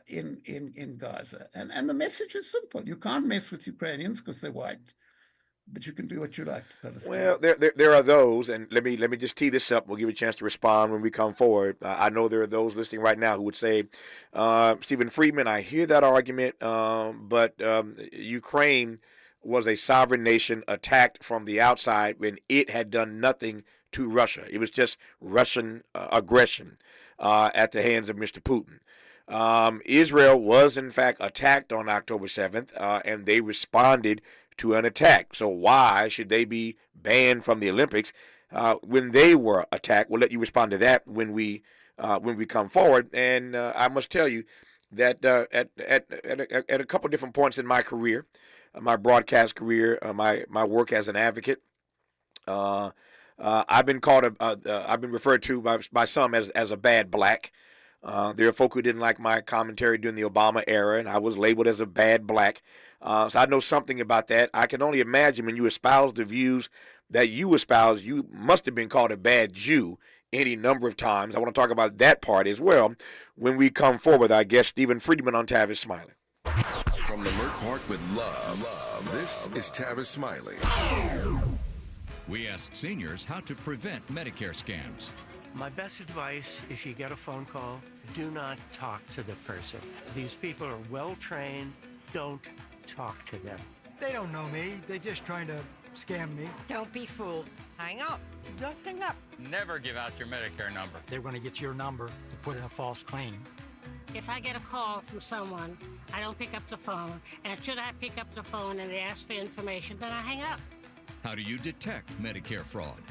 in Gaza. And the message is simple: you can't mess with Ukrainians because they're white, but you can do what you like to Palestine. Well, there are those, and let me just tee this up. We'll give you a chance to respond when we come forward. I know there are those listening right now who would say, Stephen Friedman, I hear that argument, but Ukraine was a sovereign nation attacked from the outside when it had done nothing to Russia. It was just Russian aggression at the hands of Mr. Putin. Israel was, in fact, attacked on October 7th, and they responded to an attack. So why should they be banned from the Olympics when they were attacked? We'll let you respond to that when we come forward. And I must tell you that at a couple different points in my career, my broadcast career, my work as an advocate, I've been I've been referred to by some as a bad black. There are folk who didn't like my commentary during the Obama era, and I was labeled as a bad black. So I know something about that. I can only imagine when you espouse the views that you espouse, you must have been called a bad Jew any number of times. I want to talk about that part as well when we come forward. Our guest, Stephen Friedman on Tavis Smiley. From the Mert Park with love, this is Tavis Smiley. We asked seniors how to prevent Medicare scams. My best advice, if you get a phone call, do not talk to the person. These people are well trained. Don't talk to them. They don't know me. They're just trying to scam me. Don't be fooled. Hang up. Just hang up. Never give out your Medicare number. They're going to get your number to put in a false claim. If I get a call from someone, I don't pick up the phone, and should I pick up the phone and they ask for information, then I hang up. How do you detect Medicare fraud?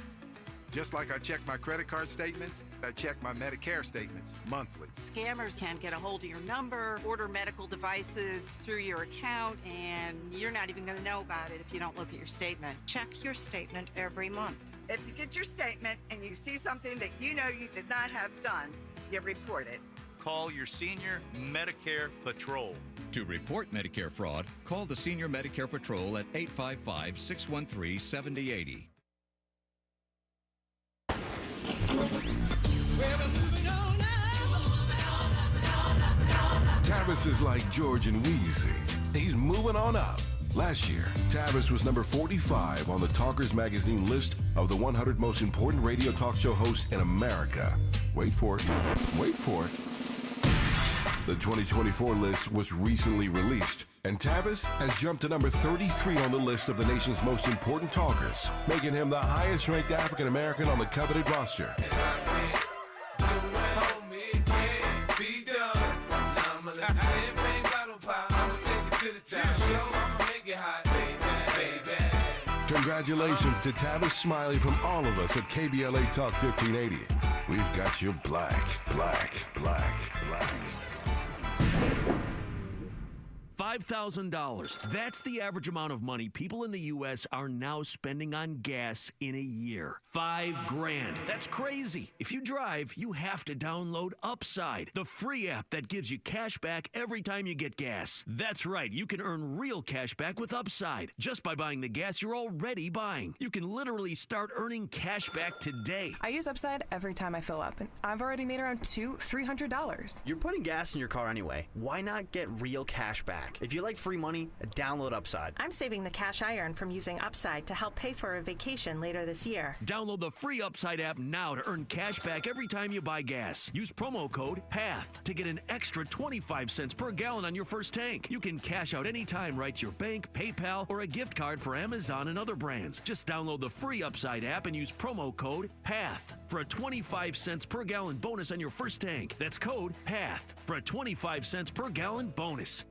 Just like I check my credit card statements, I check my Medicare statements monthly. Scammers can get a hold of your number, order medical devices through your account, and you're not even going to know about it if you don't look at your statement. Check your statement every month. If you get your statement and you see something that you know you did not have done, you report it. Call your senior Medicare Patrol. To report Medicare fraud, call the Senior Medicare Patrol at 855-613-7080. Tavis is like George and Wheezy. He's moving on up. Last year, Tavis was number 45 on the Talkers magazine list of the 100 most important radio talk show hosts in America. Wait for it. Wait for it. The 2024 list was recently released, and Tavis has jumped to number 33 on the list of the nation's most important talkers, making him the highest-ranked African-American on the coveted roster. Congratulations to Tavis Smiley from all of us at KBLA Talk 1580. We've got you black. $5,000. That's the average amount of money people in the U.S. are now spending on gas in a year. $5,000. That's crazy. If you drive, you have to download Upside, the free app that gives you cash back every time you get gas. That's right. You can earn real cash back with Upside just by buying the gas you're already buying. You can literally start earning cash back today. I use Upside every time I fill up, and I've already made around $200-$300. You're putting gas in your car anyway. Why not get real cash back? If you like free money, download Upside. I'm saving the cash I earn from using Upside to help pay for a vacation later this year. Download the free Upside app now to earn cash back every time you buy gas. Use promo code PATH to get an extra 25 cents per gallon on your first tank. You can cash out anytime right to your bank, PayPal, or a gift card for Amazon and other brands. Just download the free Upside app and use promo code PATH for a 25 cents per gallon bonus on your first tank. That's code PATH for a 25 cents per gallon bonus.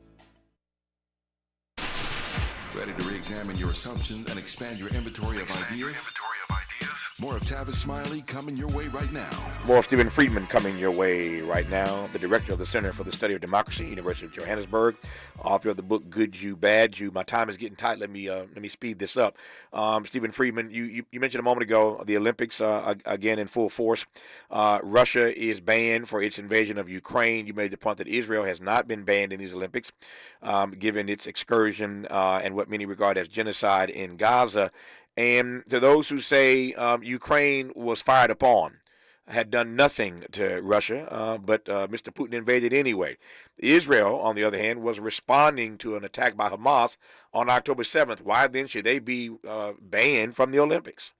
Ready to re-examine your assumptions and expand your inventory of ideas? More of Tavis Smiley coming your way right now. More of Stephen Friedman coming your way right now. The director of the Center for the Study of Democracy, University of Johannesburg, author of the book Good Jew, Bad Jew. My time is getting tight. Let me speed this up. Stephen Friedman, you mentioned a moment ago the Olympics again in full force. Russia is banned for its invasion of Ukraine. You made the point that Israel has not been banned in these Olympics, given its excursion and what many regard as genocide in Gaza. And to those who say Ukraine was fired upon, had done nothing to Russia, but Mr. Putin invaded anyway. Israel, on the other hand, was responding to an attack by Hamas on October 7th. Why then should they be banned from the Olympics?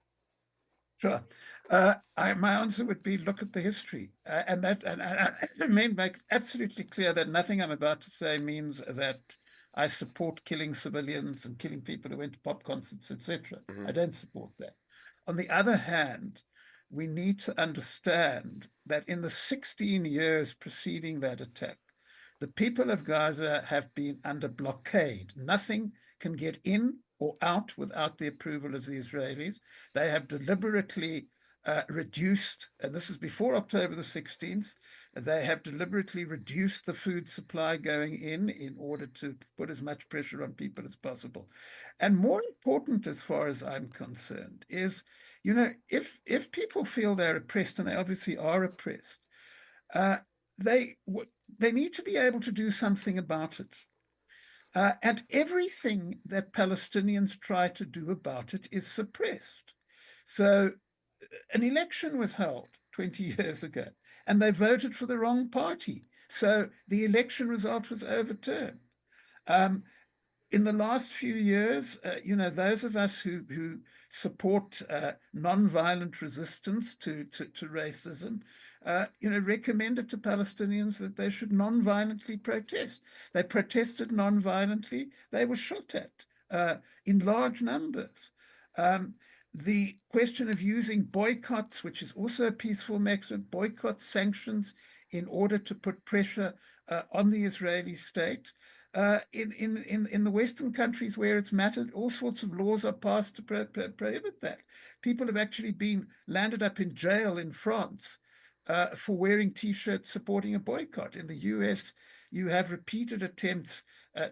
Sure. My answer would be look at the history. And I mean, make absolutely clear that nothing I'm about to say means that I support killing civilians and killing people who went to pop concerts, etc. I don't support that. On the other hand, we need to understand that in the 16 years preceding that attack, the people of Gaza have been under blockade. Nothing can get in or out without the approval of the Israelis. They have deliberately reduced, and this is before October the 16th, They have deliberately reduced the food supply going in order to put as much pressure on people as possible. And more important, as far as I'm concerned, is, if people feel they're oppressed, and they obviously are oppressed, they need to be able to do something about it. And everything that Palestinians try to do about it is suppressed. So an election was held 20 years ago, and they voted for the wrong party. So the election result was overturned. In the last few years, those of us who support non-violent resistance to racism, recommended to Palestinians that they should non-violently protest. They protested non-violently. They were shot at in large numbers. The question of using boycotts, which is also a peaceful mechanism, boycott sanctions in order to put pressure on the Israeli state. In the Western countries where it's mattered, all sorts of laws are passed to prohibit that. People have actually landed up in jail in France for wearing T-shirts supporting a boycott. In the US, you have repeated attempts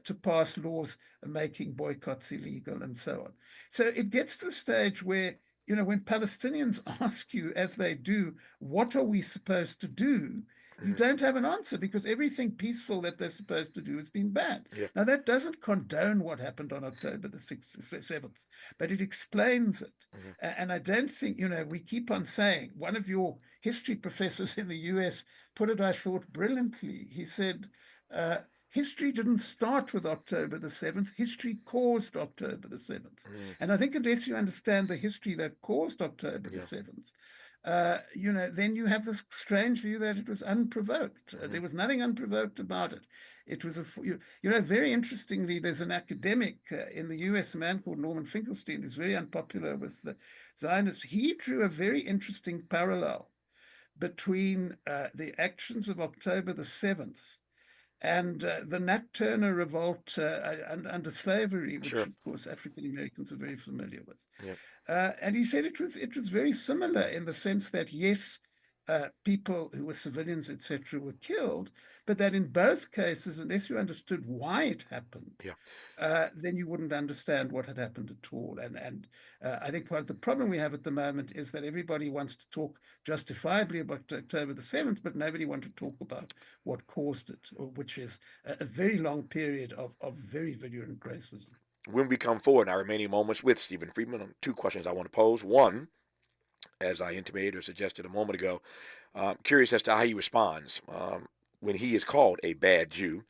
to pass laws making boycotts illegal and so on. So it gets to the stage where, when Palestinians ask you, as they do, what are we supposed to do? You don't have an answer, because everything peaceful that they're supposed to do has been banned. Yeah. Now, that doesn't condone what happened on October the 7th, but it explains it. And I don't think, we keep on saying, one of your history professors in the US put it, I thought, brilliantly. He said, history didn't start with October the 7th. History caused October the 7th. And I think unless you understand the history that caused October the 7th, then you have this strange view that it was unprovoked. There was nothing unprovoked about it. It was very interestingly, there's an academic in the US, a man called Norman Finkelstein, who's very unpopular with the Zionists. He drew a very interesting parallel between the actions of October the 7th and the Nat Turner revolt under slavery, which of course African Americans are very familiar with. And he said it was very similar in the sense that, yes, people who were civilians, etc., were killed, but that in both cases, unless you understood why it happened, then you wouldn't understand what had happened at all. And I think part of the problem we have at the moment is that everybody wants to talk justifiably about October the 7th, but nobody wants to talk about what caused it, which is a very long period of very virulent racism. When we come forward in our remaining moments with Stephen Friedman, two questions I want to pose. One, as I intimated or suggested a moment ago, curious as to how he responds when he is called a bad Jew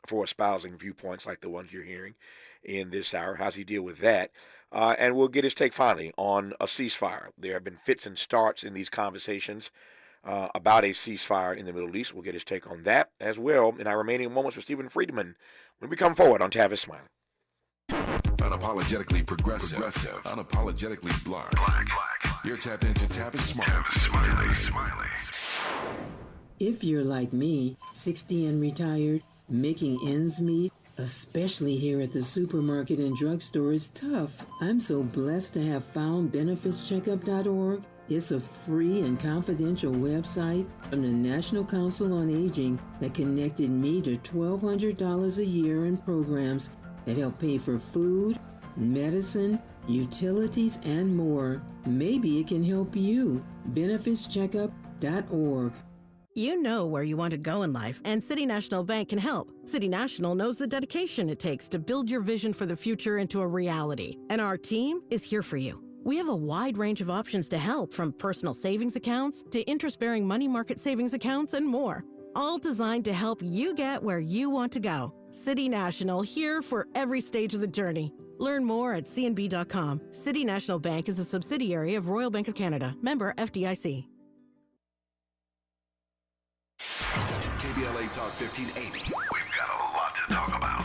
for espousing viewpoints like the ones you're hearing in this hour. How's he deal with that? And we'll get his take finally on a ceasefire. There have been fits and starts in these conversations about a ceasefire in the Middle East. We'll get his take on that as well in our remaining moments with Stephen Friedman when we come forward on Tavis Smiley. Unapologetically progressive. Unapologetically black. You're tapped into Tavis Smiley. If you're like me, 60 and retired, making ends meet, especially here at the supermarket and drugstore, is tough. I'm so blessed to have found benefitscheckup.org. It's a free and confidential website from the National Council on Aging that connected me to $1,200 a year in programs that help pay for food, medicine, utilities, and more. Maybe it can help you. benefitscheckup.org. You know where you want to go in life, and City National Bank can help. City National knows the dedication it takes to build your vision for the future into a reality, and our team is here for you. We have a wide range of options to help, from personal savings accounts to interest-bearing money market savings accounts and more, all designed to help you get where you want to go. City National, here for every stage of the journey. Learn more at cnb.com. City National Bank is a subsidiary of Royal Bank of Canada, member FDIC. KBLA Talk 1580. We've got a lot to talk about.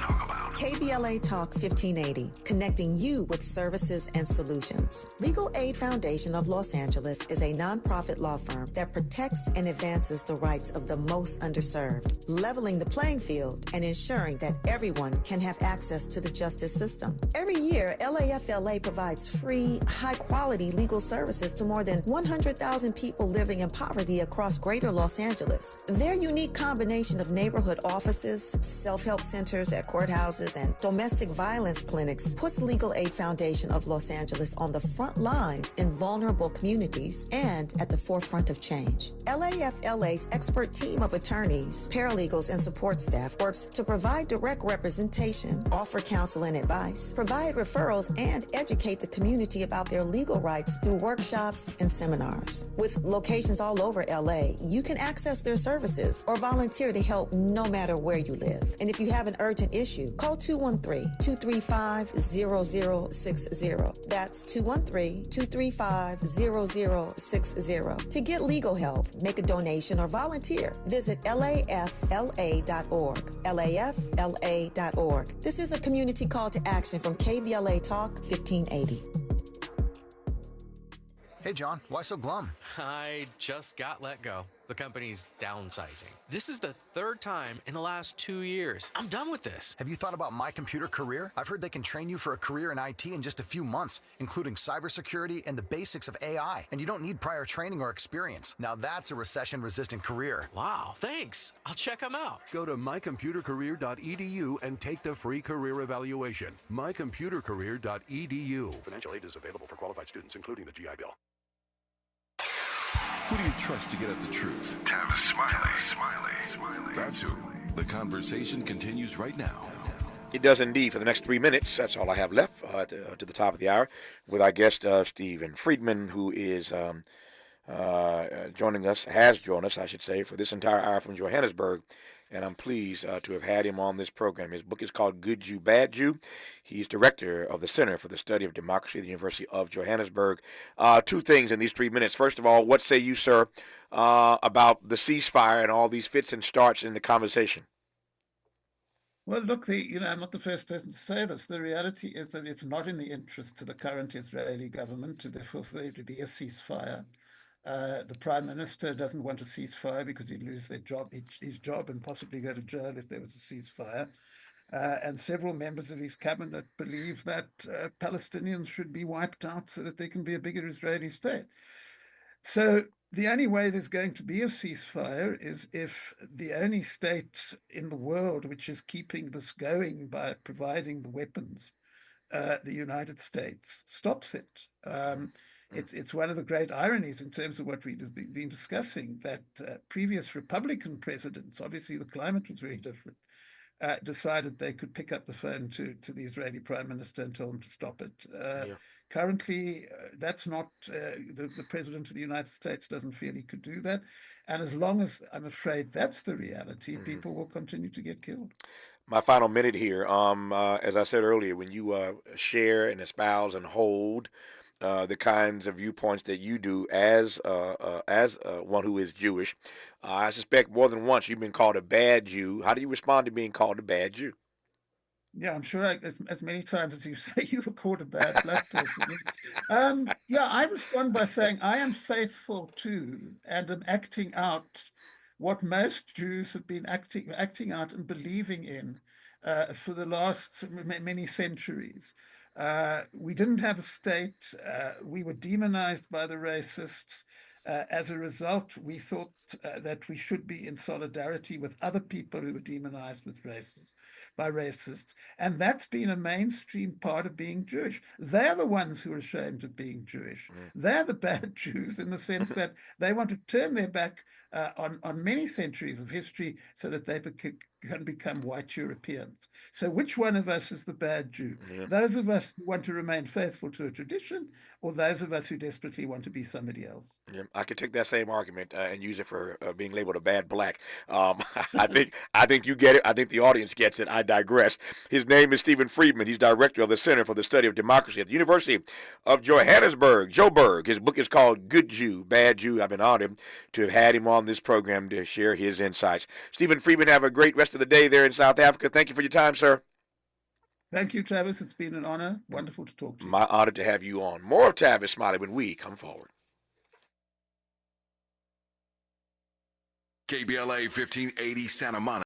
KBLA Talk 1580, connecting you with services and solutions. Legal Aid Foundation of Los Angeles is a nonprofit law firm that protects and advances the rights of the most underserved, leveling the playing field and ensuring that everyone can have access to the justice system. Every year, LAFLA provides free, high-quality legal services to more than 100,000 people living in poverty across greater Los Angeles. Their unique combination of neighborhood offices, self-help centers at courthouses, and domestic violence clinics puts Legal Aid Foundation of Los Angeles on the front lines in vulnerable communities and at the forefront of change. LAFLA's expert team of attorneys, paralegals, and support staff works to provide direct representation, offer counsel and advice, provide referrals, and educate the community about their legal rights through workshops and seminars. With locations all over LA, you can access their services or volunteer to help no matter where you live. And if you have an urgent issue, call 213-235-0060. That's 213-235-0060. To get legal help, make a donation, or volunteer, visit lafla.org. lafla.org. This is a community call to action from KBLA Talk 1580. Hey, John, why so glum? I just got let go. The company's downsizing. This is the third time in the last 2 years. I'm done with this. Have you thought about My Computer Career? I've heard they can train you for a career in IT in just a few months, including cybersecurity and the basics of AI. And you don't need prior training or experience. Now that's a recession-resistant career. Wow, thanks. I'll check them out. Go to mycomputercareer.edu and take the free career evaluation. mycomputercareer.edu. Financial aid is available for qualified students, including the GI Bill. Who do you trust to get at the truth? Tavis Smiley. That's who. The conversation continues right now. It does indeed. For the next 3 minutes, that's all I have left to the top of the hour with our guest, Stephen Friedman, who is joining us, has joined us, I should say, for this entire hour from Johannesburg. And I'm pleased to have had him on this program. His book is called Good Jew, Bad Jew. He's director of the Center for the Study of Democracy at the University of Johannesburg. Two things in these 3 minutes. First of all, what say you, sir, about the ceasefire and all these fits and starts in the conversation? Well, look, I'm not the first person to say this. The reality is that it's not in the interest of the current Israeli government to therefore for there to be a ceasefire. The Prime Minister doesn't want a ceasefire because he'd lose his job and possibly go to jail if there was a ceasefire. And several members of his cabinet believe that Palestinians should be wiped out so that there can be a bigger Israeli state. So the only way there's going to be a ceasefire is if the only state in the world which is keeping this going by providing the weapons, the United States, stops it. It's one of the great ironies in terms of what we've been discussing, that previous Republican presidents, obviously the climate was very different, decided they could pick up the phone to the Israeli Prime Minister and tell him to stop it. Currently, that's not, the President of the United States doesn't feel he could do that. And as long as, I'm afraid, that's the reality, people will continue to get killed. My final minute here, as I said earlier, when you share and espouse and hold the kinds of viewpoints that you do as one who is Jewish, I suspect more than once you've been called a bad Jew. How do you respond to being called a bad Jew? Yeah, I'm sure as many times as you say you were called a bad black person. I respond by saying I am faithful to and am acting out what most Jews have been acting out and believing in for the last many centuries. We didn't have a state. We were demonized by the racists. As a result, we thought that we should be in solidarity with other people who were demonized by racists. And that's been a mainstream part of being Jewish. They're the ones who are ashamed of being Jewish. They're the bad Jews in the sense that they want to turn their back on many centuries of history so that they can become white Europeans. So which one of us is the bad Jew? Those of us who want to remain faithful to a tradition, or those of us who desperately want to be somebody else? I could take that same argument and use it for being labeled a bad black. I think you get it. I think the audience gets it. I digress. His name is Stephen Friedman. He's director of the Center for the Study of Democracy at the University of Johannesburg, Joburg. His book is called Good Jew, Bad Jew. I've been honored to have had him on this program to share his insights. Stephen Friedman, have a great rest of the day there in South Africa. Thank you for your time, sir. Thank you, Tavis. It's been an honor. Wonderful to talk to you. My honor to have you on. More of Tavis Smiley when we come forward. KBLA 1580 Santa Monica.